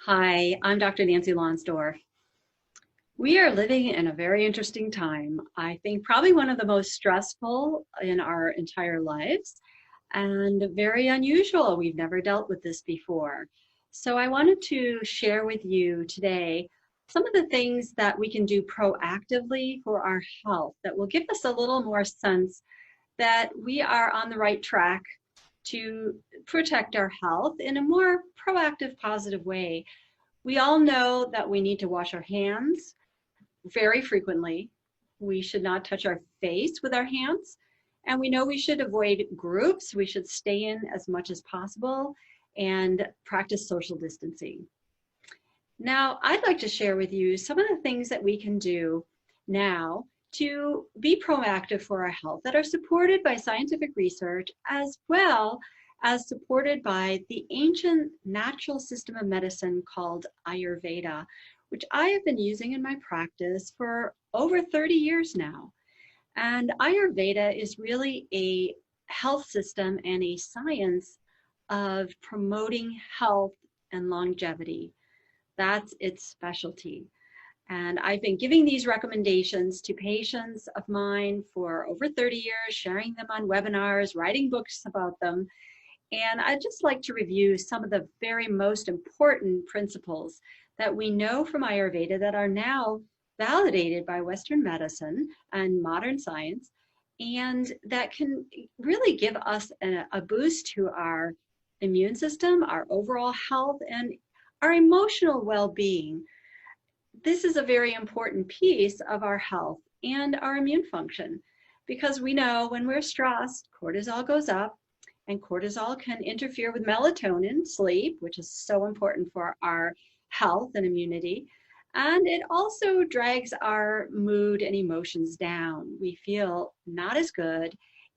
Hi, I'm Dr. Nancy Lonsdorf. We are living in a very interesting time. I think probably one of the most stressful in our entire lives and very unusual. We've never dealt with this before. So I wanted to share with you today some of the things that we can do proactively for our health that will give us a little more sense that we are on the right track to protect our health in a more proactive, positive way. We all know that we need to wash our hands very frequently. We should not touch our face with our hands. And we know we should avoid groups. We should stay in as much as possible and practice social distancing. Now, I'd like to share with you some of the things that we can do now to be proactive for our health that are supported by scientific research as well as supported by the ancient natural system of medicine called Ayurveda, which I have been using in my practice for over 30 years now. And Ayurveda is really a health system and a science of promoting health and longevity. That's its specialty. And I've been giving these recommendations to patients of mine for over 30 years, sharing them on webinars, writing books about them. And I'd just like to review some of the very most important principles that we know from Ayurveda that are now validated by Western medicine and modern science, and that can really give us a boost to our immune system, our overall health, and our emotional well-being. This is a very important piece of our health and our immune function because we know when we're stressed, cortisol goes up, and cortisol can interfere with melatonin, sleep, which is so important for our health and immunity. And it also drags our mood and emotions down. We feel not as good,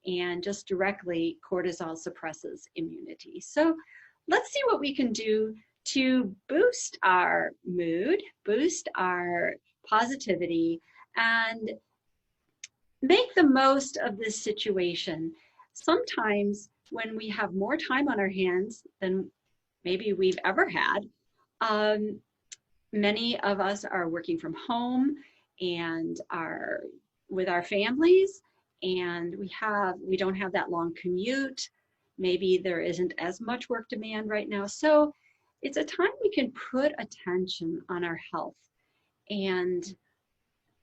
and just directly cortisol suppresses immunity. So let's see what we can do to boost our mood, boost our positivity, and make the most of this situation. Sometimes when we have more time on our hands than maybe we've ever had, um, many of us are working from home and are with our families, and we don't have that long commute. Maybe there isn't as much work demand right now. So it's a time we can put attention on our health. And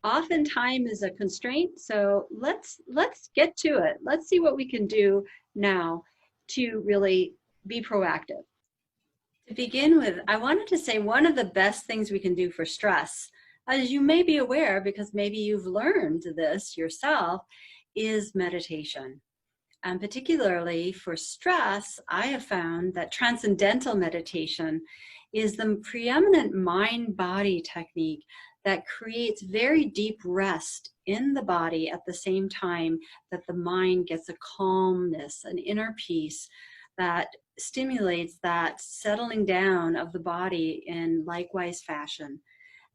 often time is a constraint, so let's get to it. Let's see what we can do now to really be proactive. To begin with, I wanted to say one of the best things we can do for stress, as you may be aware because maybe you've learned this yourself, is meditation. And particularly for stress, I have found that transcendental meditation is the preeminent mind-body technique that creates very deep rest in the body at the same time that the mind gets a calmness, an inner peace that stimulates that settling down of the body in likewise fashion.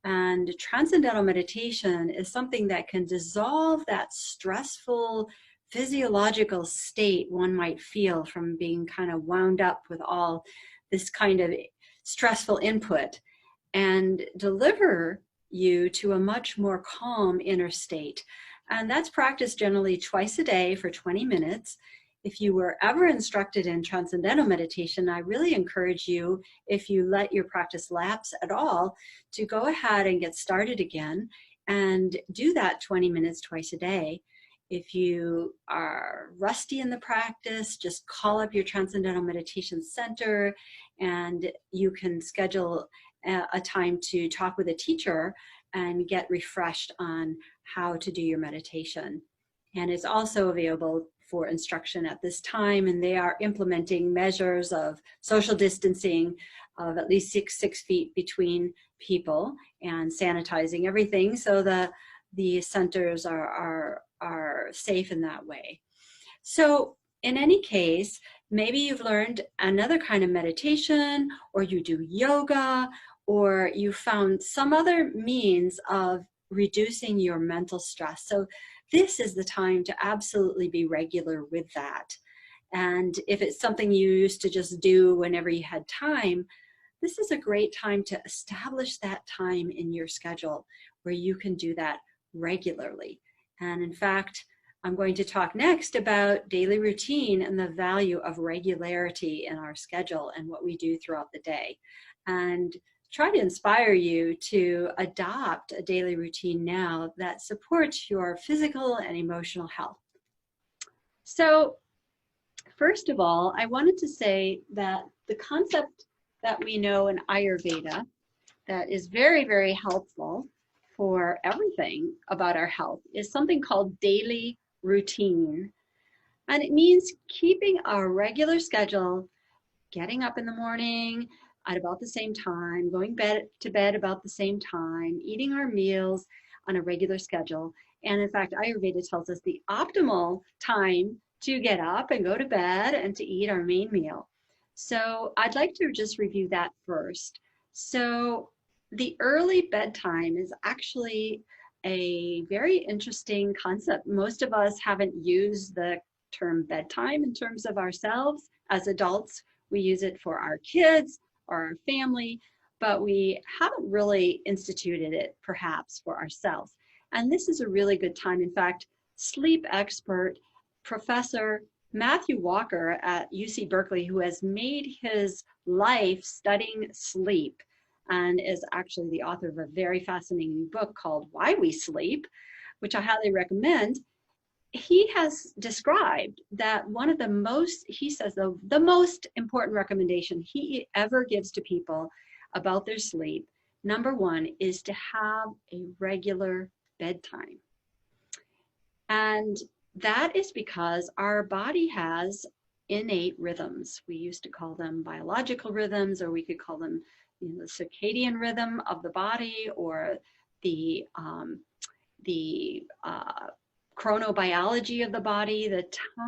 And transcendental meditation is something that can dissolve that stressful physiological state one might feel from being kind of wound up with all this kind of stressful input and deliver you to a much more calm inner state. And that's practiced generally twice a day for 20 minutes. If you were ever instructed in transcendental meditation, I really encourage you, if you let your practice lapse at all, to go ahead and get started again and do that 20 minutes twice a day. If you are rusty in the practice, just call up your Transcendental Meditation Center and you can schedule a time to talk with a teacher and get refreshed on how to do your meditation. And it's also available for instruction at this time, and they are implementing measures of social distancing of at least six feet between people and sanitizing everything so the centers are safe in that way. So in any case, maybe you've learned another kind of meditation, or you do yoga, or you found some other means of reducing your mental stress. So this is the time to absolutely be regular with that. And if it's something you used to just do whenever you had time, this is a great time to establish that time in your schedule where you can do that regularly. And in fact, I'm going to talk next about daily routine and the value of regularity in our schedule and what we do throughout the day, and try to inspire you to adopt a daily routine now that supports your physical and emotional health. So first of all, I wanted to say that the concept that we know in Ayurveda that is very, very helpful for everything about our health is something called daily routine. And it means keeping our regular schedule, getting up in the morning at about the same time, going to bed about the same time, eating our meals on a regular schedule. And in fact, Ayurveda tells us the optimal time to get up and go to bed and to eat our main meal. So I'd like to just review that first. So the early bedtime is actually a very interesting concept. Most of us haven't used the term bedtime in terms of ourselves. As adults, we use it for our kids or our family, but we haven't really instituted it perhaps for ourselves. And this is a really good time. In fact, sleep expert Professor Matthew Walker at UC Berkeley, who has made his life studying sleep and is actually the author of a very fascinating book called Why We Sleep, which I highly recommend. He has described that one of the most, he says, the most important recommendation he ever gives to people about their sleep, number one, is to have a regular bedtime. And that is because our body has innate rhythms. We used to call them biological rhythms, or we could call them the circadian rhythm of the body, or the chronobiology of the body, the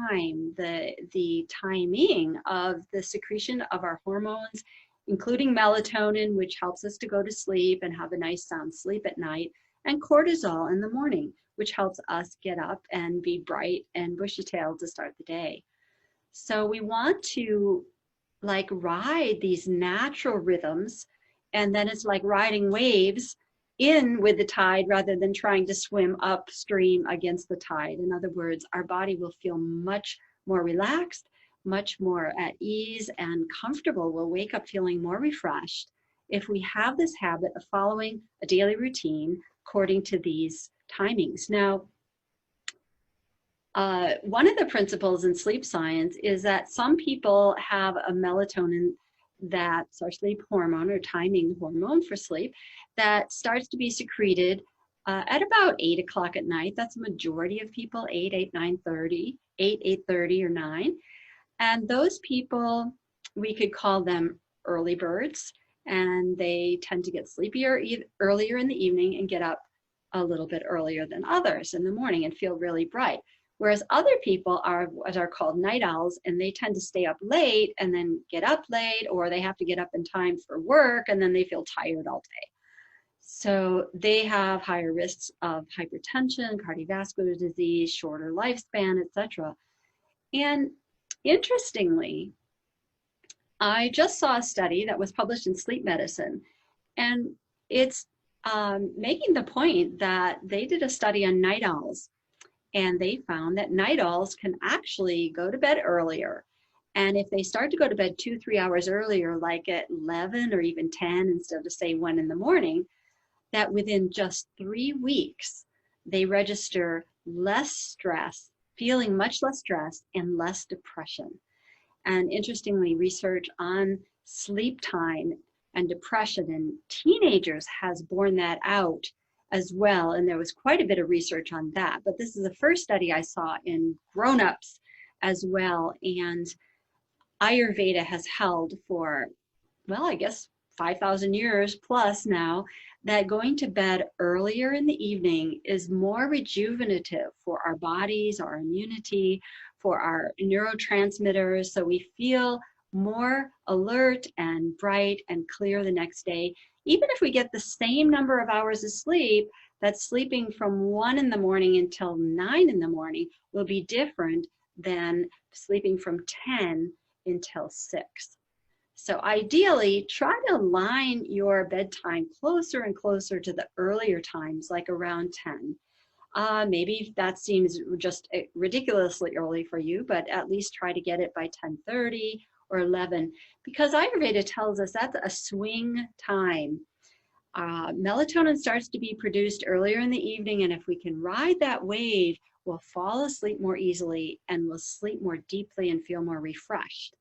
time, the timing of the secretion of our hormones, including melatonin, which helps us to go to sleep and have a nice sound sleep at night, and cortisol in the morning, which helps us get up and be bright and bushy-tailed to start the day. So we want to ride these natural rhythms, and then it's like riding waves in with the tide rather than trying to swim upstream against the tide. In other words, our body will feel much more relaxed, much more at ease and comfortable. We'll wake up feeling more refreshed if we have this habit of following a daily routine according to these timings. Now, one of the principles in sleep science is that some people have a melatonin, that's our sleep hormone or timing hormone for sleep, that starts to be secreted at about 8 o'clock at night. That's a majority of people, 8:30 or 9. And those people, we could call them early birds, and they tend to get sleepier earlier in the evening and get up a little bit earlier than others in the morning and feel really bright. Whereas other people are what are called night owls, and they tend to stay up late and then get up late, or they have to get up in time for work and then they feel tired all day. So they have higher risks of hypertension, cardiovascular disease, shorter lifespan, etc. And interestingly, I just saw a study that was published in Sleep Medicine, and it's making the point that they did a study on night owls, and they found that night owls can actually go to bed earlier. And if they start to go to bed 2-3 hours earlier, like at 11 or even 10 instead of say 1 in the morning, that within just 3 weeks, they register less stress, feeling much less stress and less depression. And interestingly, research on sleep time and depression in teenagers has borne that out as well. And there was quite a bit of research on that. But this is the first study I saw in grown-ups as well. And Ayurveda has held for, well, I guess 5,000 years plus now, that going to bed earlier in the evening is more rejuvenative for our bodies, our immunity, for our neurotransmitters. So we feel more alert and bright and clear the next day. Even if we get the same number of hours of sleep, that sleeping from 1 in the morning until 9 in the morning will be different than sleeping from 10 until 6. So ideally, try to align your bedtime closer and closer to the earlier times, like around 10. Maybe that seems just ridiculously early for you, but at least try to get it by 10:30 or 11, because Ayurveda tells us that's a swing time. Melatonin starts to be produced earlier in the evening, and if we can ride that wave, we'll fall asleep more easily and we'll sleep more deeply and feel more refreshed.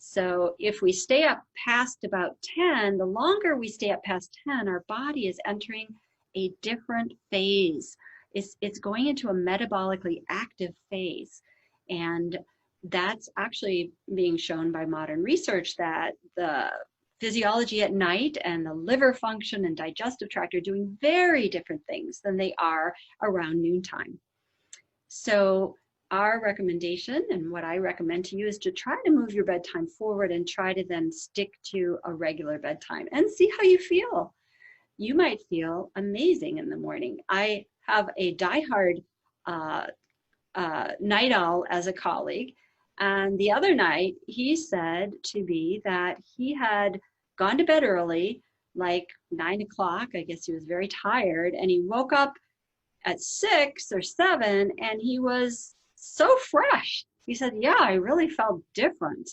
So if we stay up past about 10, the longer we stay up past 10, our body is entering a different phase. It's going into a metabolically active phase. And that's actually being shown by modern research, that the physiology at night and the liver function and digestive tract are doing very different things than they are around noontime. So our recommendation, and what I recommend to you, is to try to move your bedtime forward and try to then stick to a regular bedtime and see how you feel. You might feel amazing in the morning. I have a diehard night owl as a colleague, and the other night he said to me that he had gone to bed early, like 9 o'clock. I guess he was very tired, and he woke up at 6 or 7 and he was so fresh. He said, yeah, I really felt different.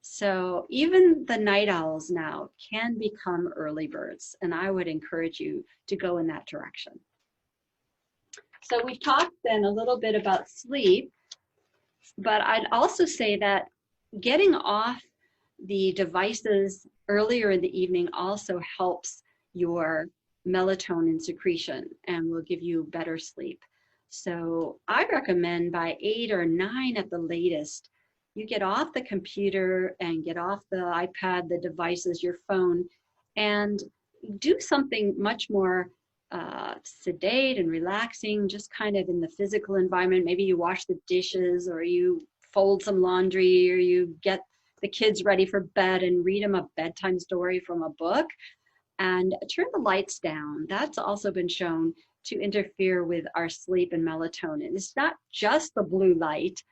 So even the night owls now can become early birds, and I would encourage you to go in that direction. So we've talked then a little bit about sleep, but I'd also say that getting off the devices earlier in the evening also helps your melatonin secretion and will give you better sleep. So I recommend by 8 or 9 at the latest, you get off the computer and get off the iPad, the devices, your phone, and do something much more sedate and relaxing, just kind of in the physical environment. Maybe you wash the dishes, or you fold some laundry, or you get the kids ready for bed and read them a bedtime story from a book, and turn the lights down. That's also been shown to interfere with our sleep and melatonin. It's not just the blue light,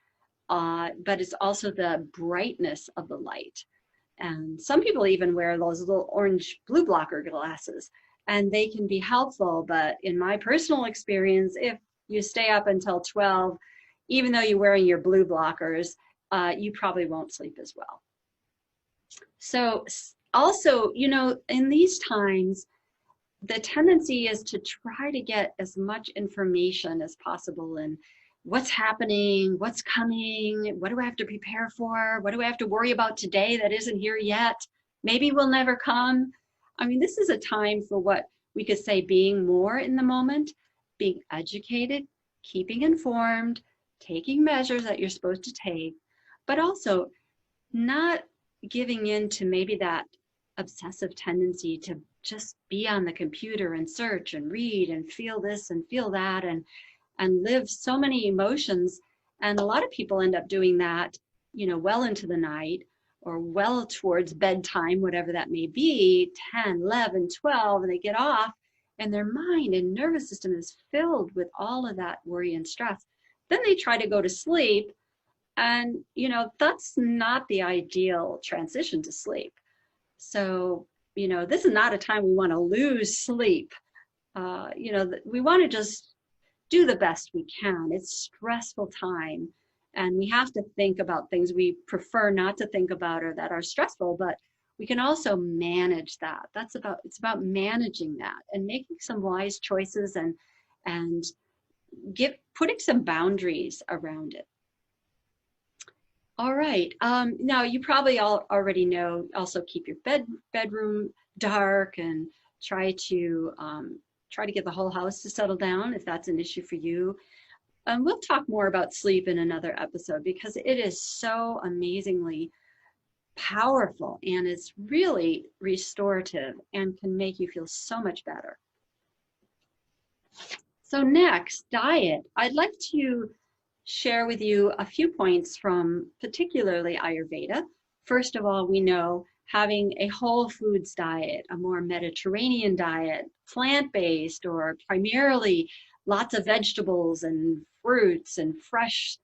but it's also the brightness of the light. And some people even wear those little orange blue blocker glasses, and they can be helpful. But in my personal experience, if you stay up until 12, even though you're wearing your blue blockers, you probably won't sleep as well. So also, you know, in these times, the tendency is to try to get as much information as possible, and what's happening, what's coming, what do I have to prepare for, what do I have to worry about today that isn't here yet, maybe will never come. I mean, this is a time for what we could say being more in the moment, being educated, keeping informed, taking measures that you're supposed to take, but also not giving in to maybe that obsessive tendency to just be on the computer and search and read and feel this and feel that, and live so many emotions. And a lot of people end up doing that, you know, well into the night or well towards bedtime, whatever that may be, 10, 11, 12, and they get off and their mind and nervous system is filled with all of that worry and stress. Then they try to go to sleep, and, you know, that's not the ideal transition to sleep. So, you know, this is not a time we want to lose sleep. You know, we want to just do the best we can. It's a stressful time, and we have to think about things we prefer not to think about or that are stressful, but we can also manage that. It's about managing that and making some wise choices, and putting some boundaries around it. All right. Now you probably all already know, also keep your bedroom dark, and try to get the whole house to settle down if that's an issue for you. We'll talk more about sleep in another episode, because it is so amazingly powerful, and it's really restorative and can make you feel so much better. So next, diet. I'd like to share with you a few points from particularly Ayurveda. First of all, we know having a whole foods diet, a more Mediterranean diet, plant-based or primarily lots of vegetables and fruits and fresh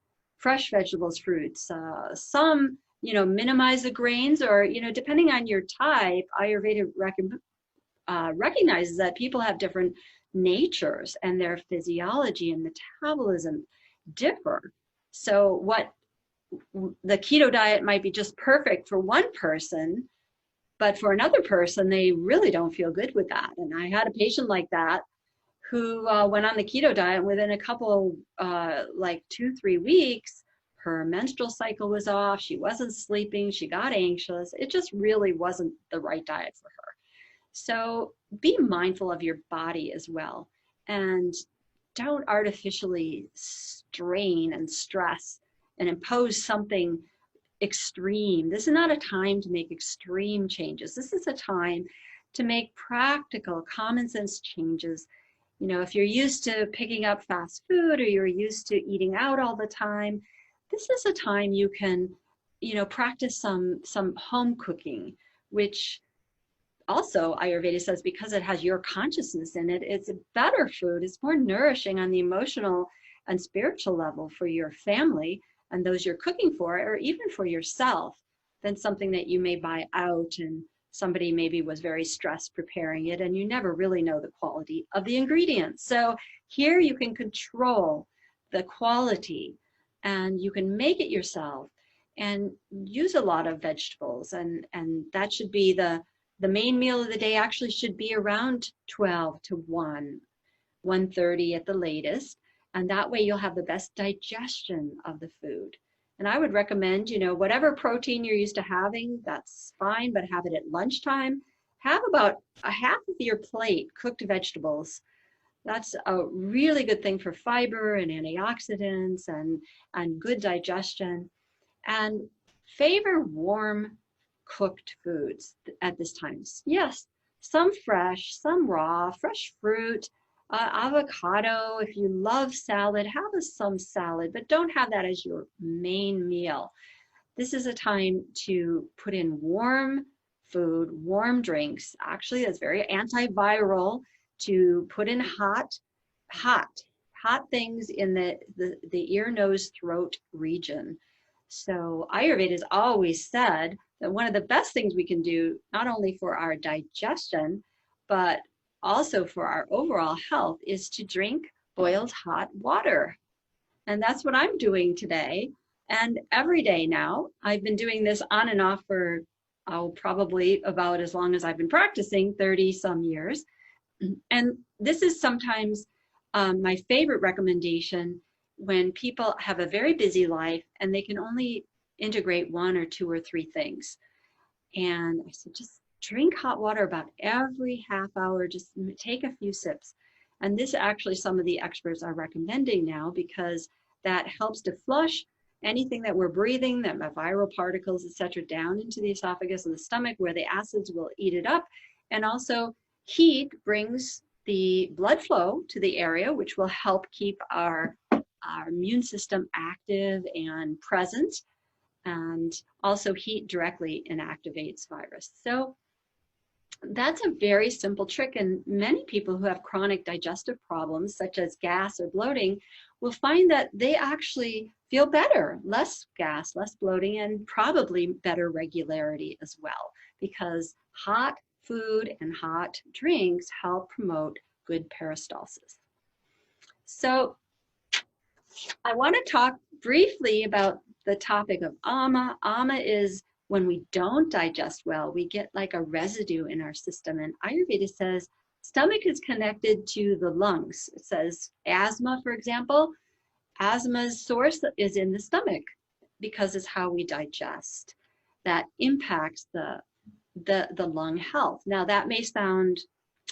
vegetables, fruits. Some minimize the grains, or, depending on your type, Ayurveda recognizes that people have different natures and their physiology and metabolism differ. So what the keto diet might be just perfect for one person, but for another person, they really don't feel good with that. And I had a patient like that who went on the keto diet. Within a couple, like 2-3 weeks, her menstrual cycle was off. She wasn't sleeping. She got anxious. It just really wasn't the right diet for her. So be mindful of your body as well. And don't artificially strain and stress and impose something extreme. This is not a time to make extreme changes. This is a time to make practical, common sense changes. If you're used to picking up fast food, or you're used to eating out all the time, this is a time you can, practice some home cooking, which also Ayurveda says, because it has your consciousness in it, it's a better food. It's more nourishing on the emotional and spiritual level for your family and those you're cooking for, or even for yourself, than something that you may buy out and somebody maybe was very stressed preparing it, and you never really know the quality of the ingredients. So here you can control the quality, and you can make it yourself and use a lot of vegetables, and that should be the main meal of the day. Actually should be around 12 to 1:30 at the latest. And that way you'll have the best digestion of the food. And I would recommend, whatever protein you're used to having, that's fine, but have it at lunchtime. Have about a half of your plate cooked vegetables. That's a really good thing for fiber and antioxidants and good digestion. And favor warm cooked foods at this time. Yes, some fresh, some raw, fresh fruit, avocado. If you love salad, have some salad, but don't have that as your main meal. This is a time to put in warm food, warm drinks. Actually, that's very antiviral, to put in hot things in the ear, nose, throat region. So Ayurveda has always said that one of the best things we can do, not only for our digestion, but also for our overall health, is to drink boiled hot water. And that's what I'm doing today and every day now. I've been doing this on and off for probably about as long as I've been practicing, 30 some years. And this is sometimes my favorite recommendation when people have a very busy life and they can only integrate 1 or 2 or 3 things. And I said, just drink hot water about every half hour, just take a few sips. And this actually some of the experts are recommending now, because that helps to flush anything that we're breathing, that viral particles, etc., down into the esophagus and the stomach, where the acids will eat it up. And also heat brings the blood flow to the area, which will help keep our immune system active and present. And also heat directly inactivates virus. So that's a very simple trick. And many people who have chronic digestive problems, such as gas or bloating, will find that they actually feel better, less gas, less bloating, and probably better regularity as well, because hot food and hot drinks help promote good peristalsis. So I want to talk briefly about the topic of ama. Ama is when we don't digest well, we get like a residue in our system. And Ayurveda says stomach is connected to the lungs. It says asthma, for example, asthma's source is in the stomach, because it's how we digest. That impacts the lung health. Now that may sound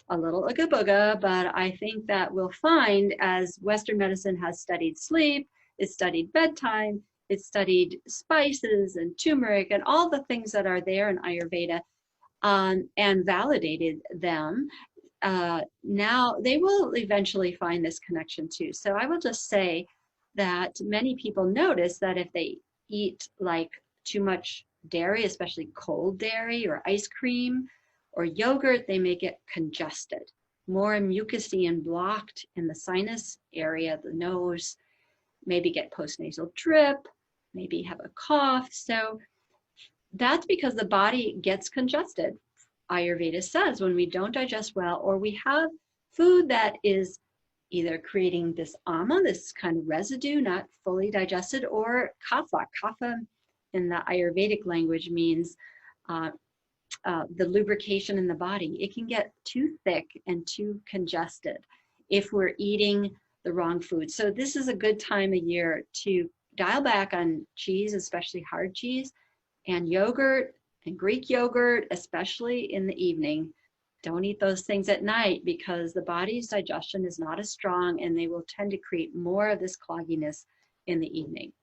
a little ooga booga, but I think that we'll find, as Western medicine has studied sleep, it's studied bedtime, it's studied spices and turmeric and all the things that are there in Ayurveda, and validated them. Now they will eventually find this connection too. So I will just say that many people notice that if they eat like too much dairy, especially cold dairy or ice cream or yogurt, they may get congested, more mucousy and blocked in the sinus area, the nose, maybe get postnasal drip, maybe have a cough. So That's because the body gets congested. Ayurveda says when we don't digest well, or we have food that is either creating this ama, this kind of residue, not fully digested, or kapha. Kapha in the Ayurvedic language means the lubrication in the body. It can get too thick and too congested if we're eating the wrong food. So this is a good time of year to dial back on cheese, especially hard cheese, and yogurt and Greek yogurt, especially in the evening. Don't eat those things at night because the body's digestion is not as strong and they will tend to create more of this clogginess in the evening.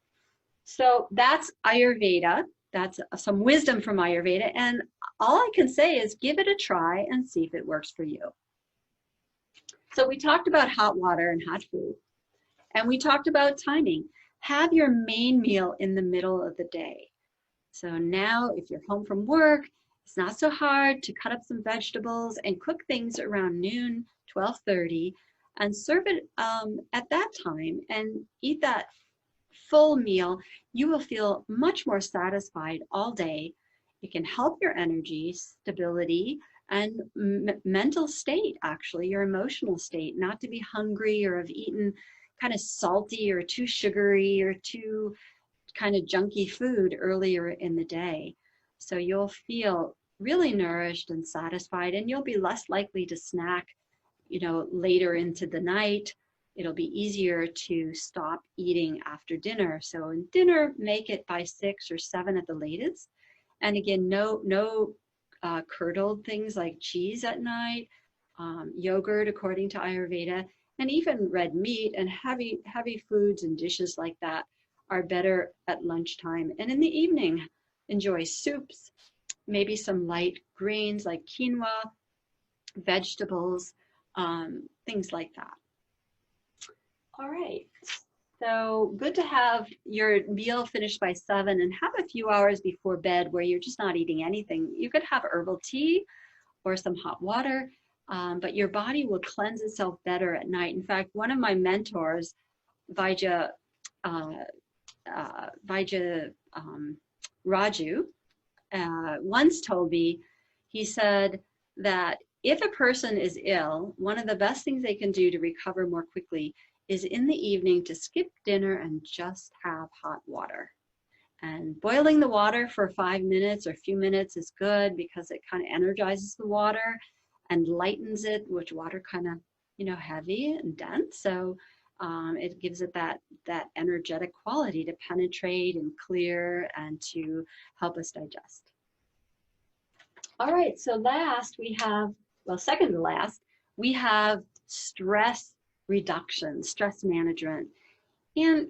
So that's Ayurveda. That's some wisdom from Ayurveda. And all I can say is give it a try and see if it works for you. So we talked about hot water and hot food. And we talked about timing. Have your main meal in the middle of the day. So now if you're home from work, it's not so hard to cut up some vegetables and cook things around noon, 12:30, and serve it at that time and eat that full meal. You will feel much more satisfied all day. It can help your energy, stability, and mental state, actually, your emotional state, not to be hungry or have eaten kind of salty or too sugary or too kind of junky food earlier in the day. So you'll feel really nourished and satisfied, and you'll be less likely to snack, later into the night. It'll be easier to stop eating after dinner. So in dinner, make it by 6 or 7 at the latest. And again, no curdled things like cheese at night, yogurt according to Ayurveda, and even red meat and heavy foods and dishes like that are better at lunchtime. And in the evening, enjoy soups, maybe some light grains like quinoa, vegetables, things like that. All right, so good to have your meal finished by 7 and have a few hours before bed where you're just not eating anything. You could have herbal tea or some hot water, but your body will cleanse itself better at night. In fact, one of my mentors, Vaidya Raju, once told me, he said that if a person is ill, one of the best things they can do to recover more quickly is in the evening to skip dinner and just have hot water. And boiling the water for 5 minutes or a few minutes is good because it kind of energizes the water and lightens it, which water kind of, heavy and dense. So it gives it that energetic quality to penetrate and clear and to help us digest. All right, so last we have, second to last, we have stress reduction, stress management. And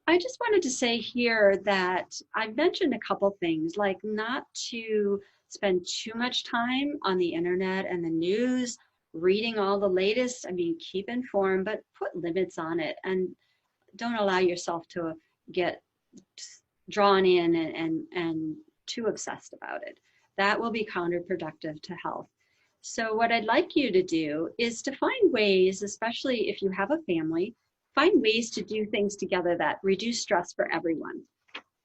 I just wanted to say here that I've mentioned a couple things, like not to spend too much time on the internet and the news, reading all the latest. I mean, keep informed, but put limits on it and don't allow yourself to get drawn in and too obsessed about it. That will be counterproductive to health. So what I'd like you to do is to find ways, especially if you have a family, find ways to do things together that reduce stress for everyone.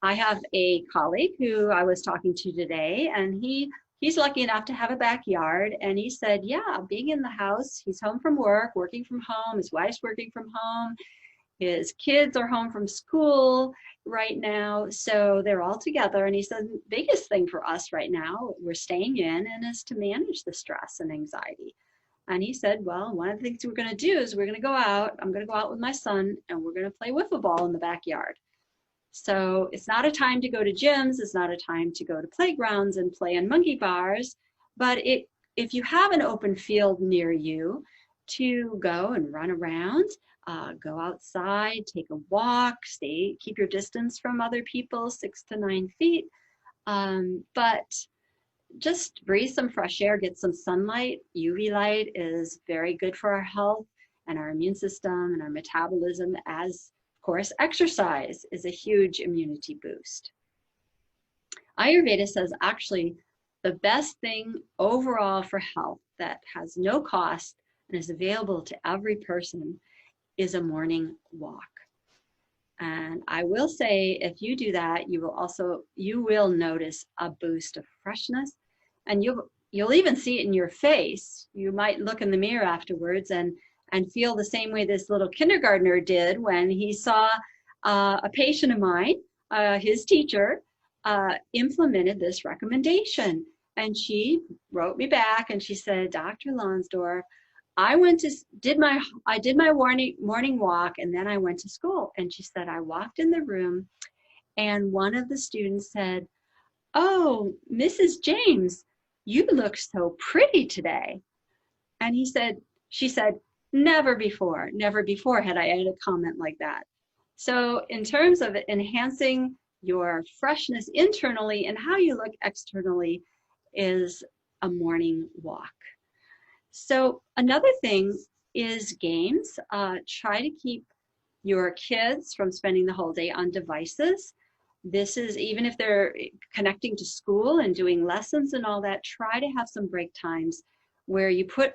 I have a colleague who I was talking to today, and he's lucky enough to have a backyard, and he said, yeah, being in the house, he's home from work, working from home, his wife's working from home, his kids are home from school right now, so they're all together. And he said, the biggest thing for us right now, we're staying in, and is to manage the stress and anxiety. And he said, well, one of the things we're going to do is we're going to go out. I'm going to go out with my son, and we're going to play wiffle ball in the backyard. So it's not a time to go to gyms. It's not a time to go to playgrounds and play in monkey bars. But if you have an open field near you to go and run around, go outside, take a walk, keep your distance from other people, 6 to 9 feet. But just breathe some fresh air, get some sunlight. UV light is very good for our health and our immune system and our metabolism, as of course exercise is a huge immunity boost. Ayurveda says actually the best thing overall for health that has no cost and is available to every person is a morning walk. And I will say, if you do that, you will notice a boost of freshness, and you'll even see it in your face. You might look in the mirror afterwards and feel the same way this little kindergartner did when he saw a patient of mine, his teacher, implemented this recommendation. And she wrote me back and she said, Dr. Lonsdorf, I did my morning walk, and then I went to school. And she said, I walked in the room and one of the students said, oh, Mrs. James, you look so pretty today. And she said, never before had I had a comment like that. So in terms of enhancing your freshness internally, and how you look externally is a morning walk. So another thing is games. Try to keep your kids from spending the whole day on devices. This is even if they're connecting to school and doing lessons and all that, try to have some break times where you put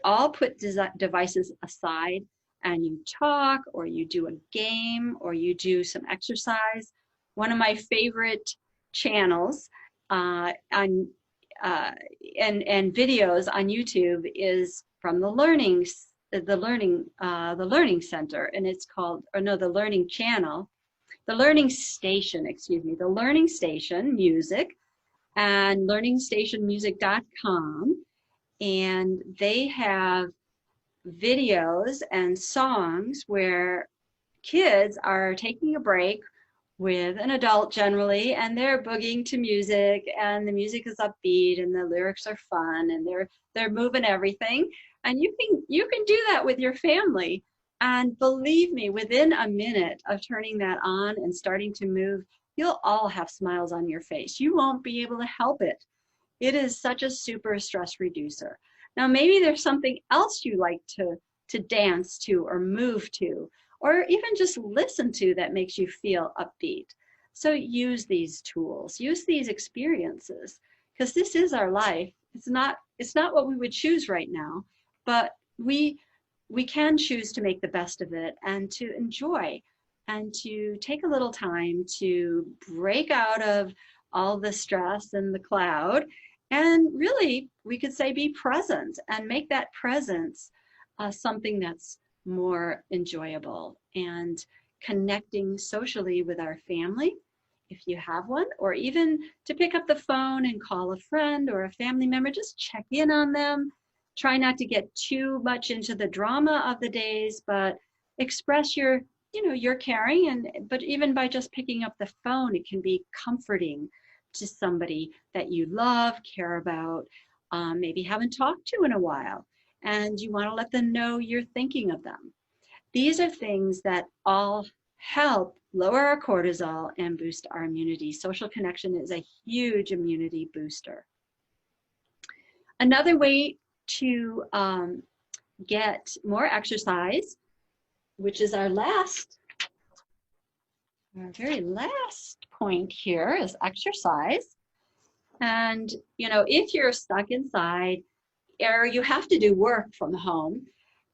devices aside and you talk, or you do a game, or you do some exercise. One of my favorite channels and videos on YouTube is from the Learning Center, and it's called, or no, the Learning Channel, the Learning Station, excuse me, the Learning Station Music, and learningstationmusic.com, and they have videos and songs where kids are taking a break with an adult generally, and they're boogieing to music, and the music is upbeat and the lyrics are fun, and they're moving everything. And you can do that with your family. And believe me, within a minute of turning that on and starting to move, you'll all have smiles on your face. You won't be able to help it. It is such a super stress reducer. Now, maybe there's something else you like to dance to or move to, or even just listen to that makes you feel upbeat. So use these tools, use these experiences, because this is our life. It's not what we would choose right now, but we can choose to make the best of it and to enjoy and to take a little time to break out of all the stress and the cloud, and really, we could say, be present and make that presence something that's more enjoyable, and connecting socially with our family, if you have one, or even to pick up the phone and call a friend or a family member, just check in on them. Try not to get too much into the drama of the days, but express your caring. But even by just picking up the phone, it can be comforting to somebody that you love, care about, maybe haven't talked to in a while, and you want to let them know you're thinking of them. These are things that all help lower our cortisol and boost our immunity. Social connection is a huge immunity booster. Another way to get more exercise, which is our very last point here, is exercise. And if you're stuck inside, or you have to do work from home,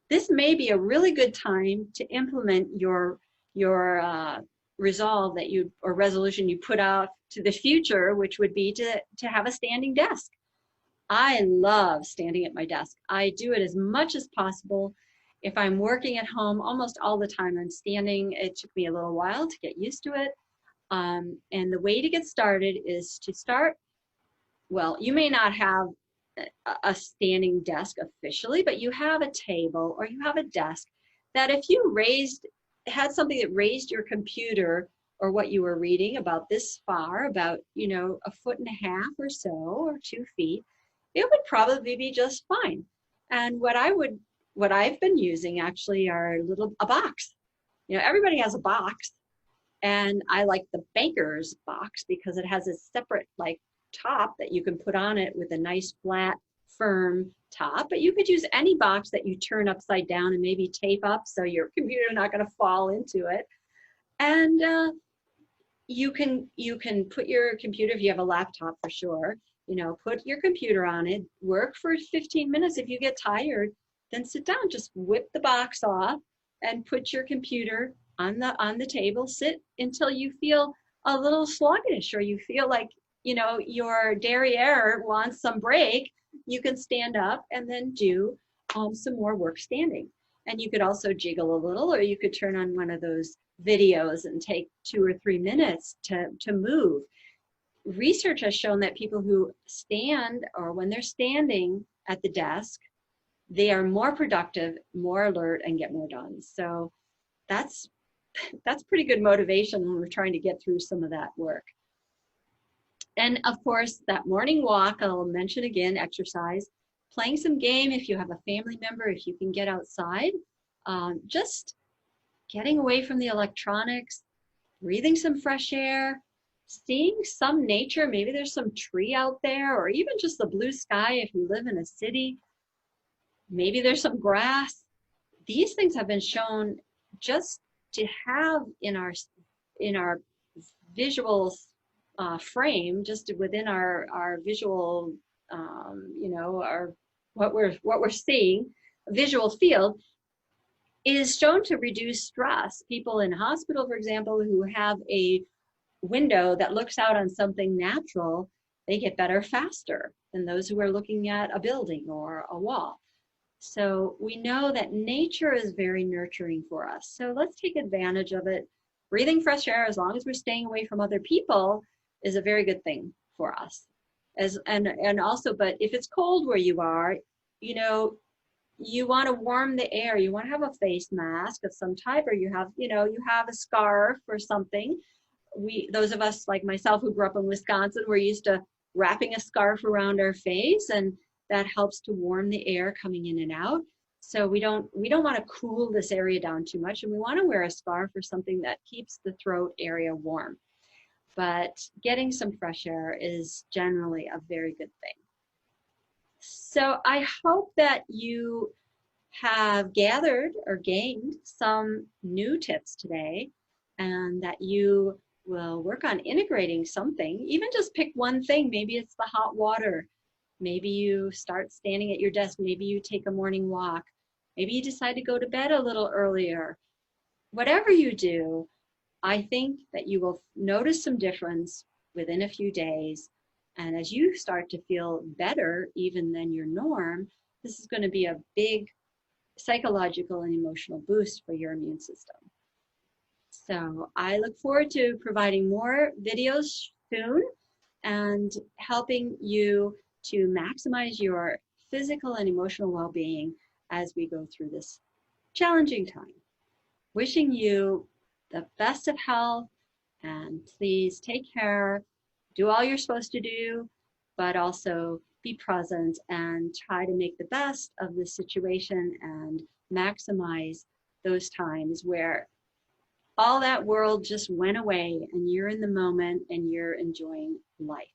this may be a really good time to implement your resolve or resolution you put out to the future, which would be to have a standing desk. I love standing at my desk. I do it as much as possible. If I'm working at home, almost all the time I'm standing. It took me a little while to get used to it. And the way to get started is to start, well, you may not have a standing desk officially, but you have a table or you have a desk that if you had something that raised your computer or what you were reading about this far, about, a foot and a half or so, or 2 feet, it would probably be just fine. And what I've been using actually are a box. Everybody has a box, and I like the Baker's box because it has a separate top that you can put on it with a nice flat firm top, but you could use any box that you turn upside down and maybe tape up so your computer is not going to fall into it. And you can put your computer, if you have a laptop for sure, put your computer on it, work for 15 minutes. If you get tired, then sit down, just whip the box off and put your computer on the table. Sit until you feel a little sluggish or you feel like, your derriere wants some break. You can stand up and then do some more work standing. And you could also jiggle a little, or you could turn on one of those videos and take 2 or 3 minutes to move. Research has shown that people who stand, or when they're standing at the desk, they are more productive, more alert, and get more done. So that's pretty good motivation when we're trying to get through some of that work. And of course, that morning walk, I'll mention again, exercise, playing some game if you have a family member, if you can get outside, just getting away from the electronics, breathing some fresh air, seeing some nature. Maybe there's some tree out there, or even just the blue sky if you live in a city. Maybe there's some grass. These things have been shown just to have in our visual frame, just within our visual, our what we're seeing, visual field, is shown to reduce stress. People in hospital, for example, who have a window that looks out on something natural, they get better faster than those who are looking at a building or a wall. So we know that nature is very nurturing for us. So let's take advantage of it. Breathing fresh air, as long as we're staying away from other people, is a very good thing for us. And also, but if it's cold where you are, you want to warm the air. You want to have a face mask of some type, or you have a scarf or something. Those of us like myself who grew up in Wisconsin, we're used to wrapping a scarf around our face, and that helps to warm the air coming in and out. So we don't want to cool this area down too much, and we want to wear a scarf or something that keeps the throat area warm. But getting some fresh air is generally a very good thing. So I hope that you have gathered or gained some new tips today, and that you will work on integrating something. Even just pick one thing. Maybe it's the hot water. Maybe you start standing at your desk. Maybe you take a morning walk. Maybe you decide to go to bed a little earlier. Whatever you do, I think that you will notice some difference within a few days. And as you start to feel better even than your norm, this is going to be a big psychological and emotional boost for your immune system. So I look forward to providing more videos soon and helping you to maximize your physical and emotional well-being as we go through this challenging time. Wishing you the best of health, and please take care, do all you're supposed to do, but also be present and try to make the best of the situation and maximize those times where all that world just went away and you're in the moment and you're enjoying life.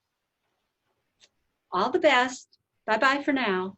All the best. Bye-bye for now.